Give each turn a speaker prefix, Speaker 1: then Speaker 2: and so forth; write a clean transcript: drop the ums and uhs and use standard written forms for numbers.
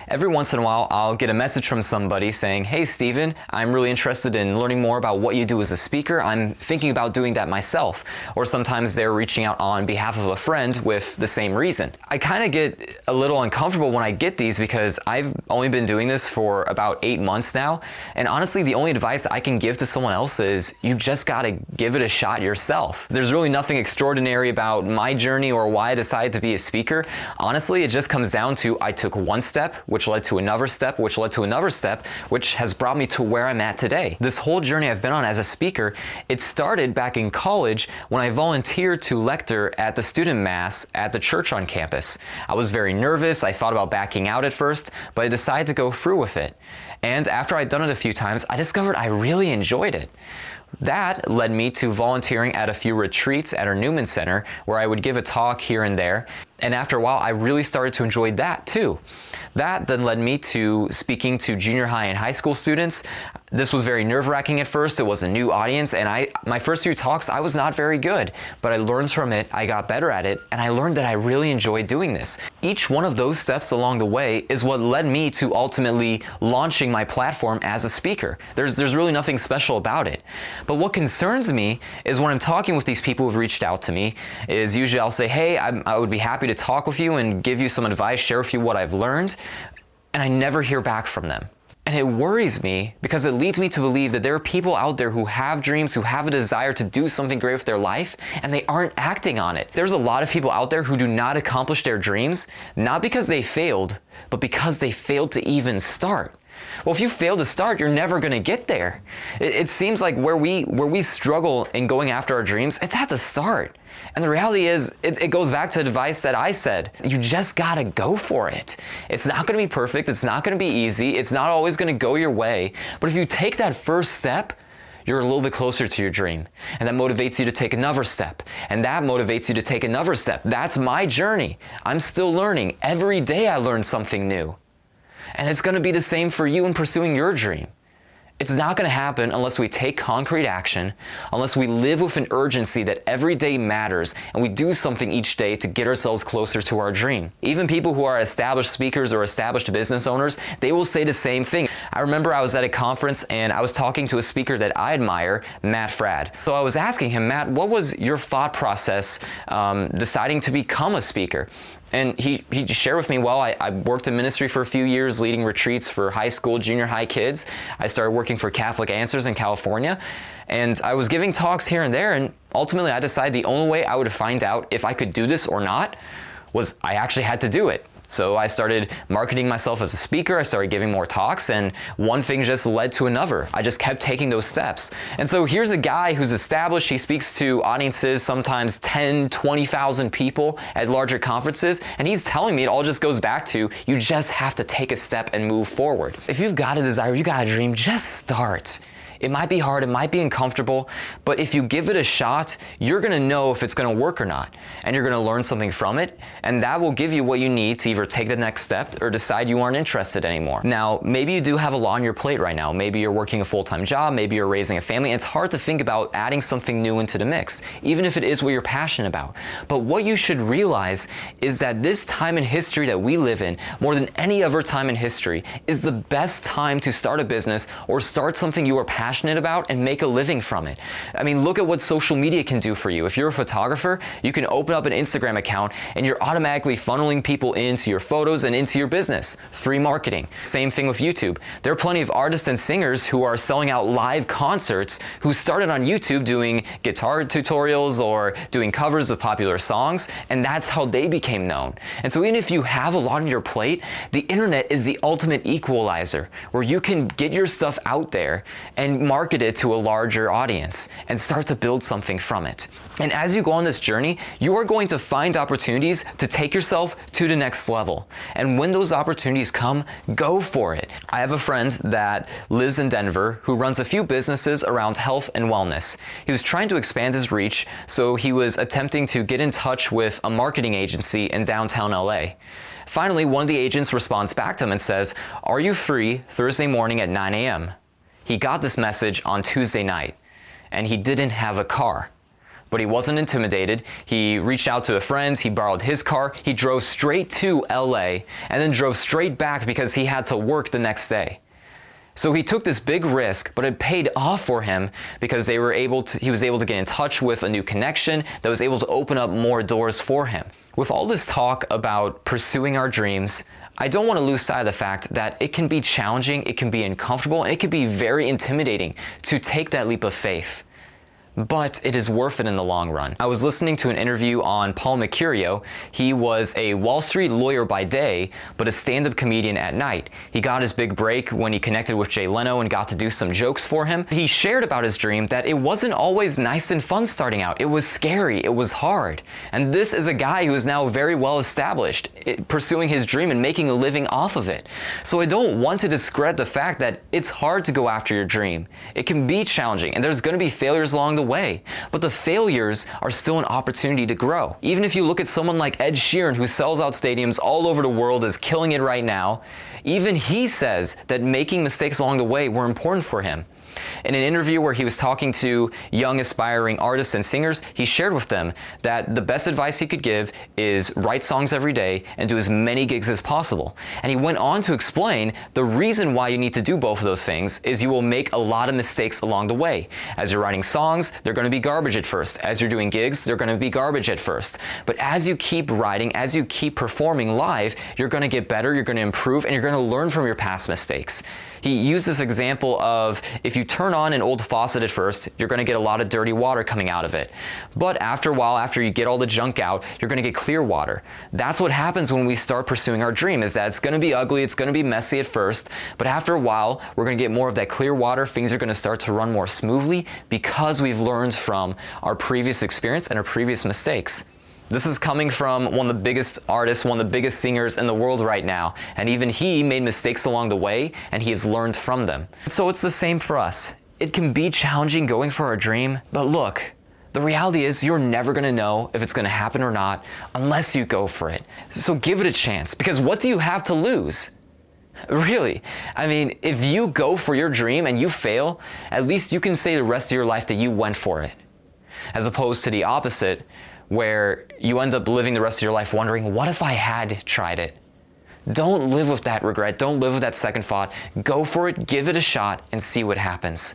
Speaker 1: Every once in a while, I'll get a message from somebody saying, "Hey Steven, I'm really interested in learning more about what you do as a speaker. I'm thinking about doing that myself." Or sometimes they're reaching out on behalf of a friend with the same reason. I kind of get a little uncomfortable when I get these because I've only been doing this for about 8 months now. And honestly, the only advice I can give to someone else is you just gotta give it a shot yourself. There's really nothing extraordinary about my journey or why I decided to be a speaker. Honestly, it just comes down to I took one step, which led to another step, which led to another step, which has brought me to where I'm at today. This whole journey I've been on as a speaker, it started back in college when I volunteered to lecture at the student mass at the church on campus. I was very nervous. I thought about backing out at first, but I decided to go through with it. And after I'd done it a few times, I discovered I really enjoyed it. That led me to volunteering at a few retreats at our Newman Center where I would give a talk here and there. And after a while, I really started to enjoy that too. That then led me to speaking to junior high and high school students. This was very nerve-wracking at first. It was a new audience, and my first few talks, I was not very good, but I learned from it, I got better at it, and I learned that I really enjoyed doing this. Each one of those steps along the way is what led me to ultimately launching my platform as a speaker. There's really nothing special about it. But what concerns me is when I'm talking with these people who've reached out to me, is usually I'll say, "Hey, I would be happy to talk with you and give you some advice, share with you what I've learned," and I never hear back from them. And it worries me because it leads me to believe that there are people out there who have dreams, who have a desire to do something great with their life, and they aren't acting on it. There's a lot of people out there who do not accomplish their dreams, not because they failed, but because they failed to even start. Well, if you fail to start, you're never going to get there. It seems like where we struggle in going after our dreams, it's at the start. And the reality is, it goes back to advice that I said. You just gotta go for it. It's not gonna be perfect, it's not gonna be easy, it's not always gonna go your way, but if you take that first step, you're a little bit closer to your dream. And that motivates you to take another step. And that motivates you to take another step. That's my journey. I'm still learning. Every day I learn something new. And it's gonna be the same for you in pursuing your dream. It's not going to happen unless we take concrete action, unless we live with an urgency that every day matters and we do something each day to get ourselves closer to our dream. Even people who are established speakers or established business owners, they will say the same thing. I remember I was at a conference and I was talking to a speaker that I admire, Matt Fradd. So I was asking him, "Matt, what was your thought process deciding to become a speaker?" And he shared with me, well, I worked in ministry for a few years, leading retreats for high school, junior high kids. I started working for Catholic Answers in California. And I was giving talks here and there, and ultimately I decided the only way I would find out if I could do this or not was I actually had to do it. So I started marketing myself as a speaker, I started giving more talks, and one thing just led to another. I just kept taking those steps. And so here's a guy who's established, he speaks to audiences, sometimes 10, 20,000 people at larger conferences, and he's telling me it all just goes back to, you just have to take a step and move forward. If you've got a desire, you got a dream, just start. It might be hard, it might be uncomfortable, but if you give it a shot, you're gonna know if it's gonna work or not, and you're gonna learn something from it, and that will give you what you need to either take the next step or decide you aren't interested anymore. Now, maybe you do have a lot on your plate right now. Maybe you're working a full-time job, maybe you're raising a family, and it's hard to think about adding something new into the mix, even if it is what you're passionate about. But what you should realize is that this time in history that we live in, more than any other time in history, is the best time to start a business or start something you are passionate about and make a living from it. I mean, look at what social media can do for you. If you're a photographer, you can open up an Instagram account and you're automatically funneling people into your photos and into your business. Free marketing. Same thing with YouTube. There are plenty of artists and singers who are selling out live concerts who started on YouTube doing guitar tutorials or doing covers of popular songs, and that's how they became known. And so even if you have a lot on your plate, the internet is the ultimate equalizer where you can get your stuff out there and market it to a larger audience and start to build something from it. And as you go on this journey, you are going to find opportunities to take yourself to the next level. And when those opportunities come, go for it. I have a friend that lives in Denver who runs a few businesses around health and wellness. He was trying to expand his reach, so he was attempting to get in touch with a marketing agency in downtown LA. Finally, one of the agents responds back to him and says, "Are you free Thursday morning at 9 a.m.? He got this message on Tuesday night, and he didn't have a car. But he wasn't intimidated. He reached out to a friend, he borrowed his car, he drove straight to LA, and then drove straight back because he had to work the next day. So he took this big risk, but it paid off for him because he was able to get in touch with a new connection that was able to open up more doors for him. With all this talk about pursuing our dreams, I don't want to lose sight of the fact that it can be challenging, it can be uncomfortable, and it can be very intimidating to take that leap of faith. But it is worth it in the long run. I was listening to an interview on Paul Mercurio. He was a Wall Street lawyer by day, but a stand-up comedian at night. He got his big break when he connected with Jay Leno and got to do some jokes for him. He shared about his dream that it wasn't always nice and fun starting out. It was scary, it was hard. And this is a guy who is now very well established, pursuing his dream and making a living off of it. So I don't want to discredit the fact that it's hard to go after your dream. It can be challenging, and there's going to be failures along the way, but the failures are still an opportunity to grow. Even if you look at someone like Ed Sheeran, who sells out stadiums all over the world, is killing it right now, even he says that making mistakes along the way were important for him. In an interview where he was talking to young aspiring artists and singers, he shared with them that the best advice he could give is write songs every day and do as many gigs as possible. And he went on to explain the reason why you need to do both of those things is you will make a lot of mistakes along the way. As you're writing songs, they're going to be garbage at first. As you're doing gigs, they're going to be garbage at first. But as you keep writing, as you keep performing live, you're going to get better, you're going to improve, and you're going to learn from your past mistakes. He used this example of if you turn on an old faucet at first, you're going to get a lot of dirty water coming out of it. But after a while, after you get all the junk out, you're going to get clear water. That's what happens when we start pursuing our dream, is that it's going to be ugly, it's going to be messy at first, but after a while, we're going to get more of that clear water. Things are going to start to run more smoothly because we've learned from our previous experience and our previous mistakes. This is coming from one of the biggest artists, one of the biggest singers in the world right now. And even he made mistakes along the way, and he has learned from them. So it's the same for us. It can be challenging going for our dream, but look, the reality is you're never gonna know if it's gonna happen or not unless you go for it. So give it a chance, because what do you have to lose? Really, I mean, if you go for your dream and you fail, at least you can say the rest of your life that you went for it. As opposed to the opposite, where you end up living the rest of your life wondering, what if I had tried it? Don't live with that regret. Don't live with that second thought. Go for it, give it a shot, and see what happens.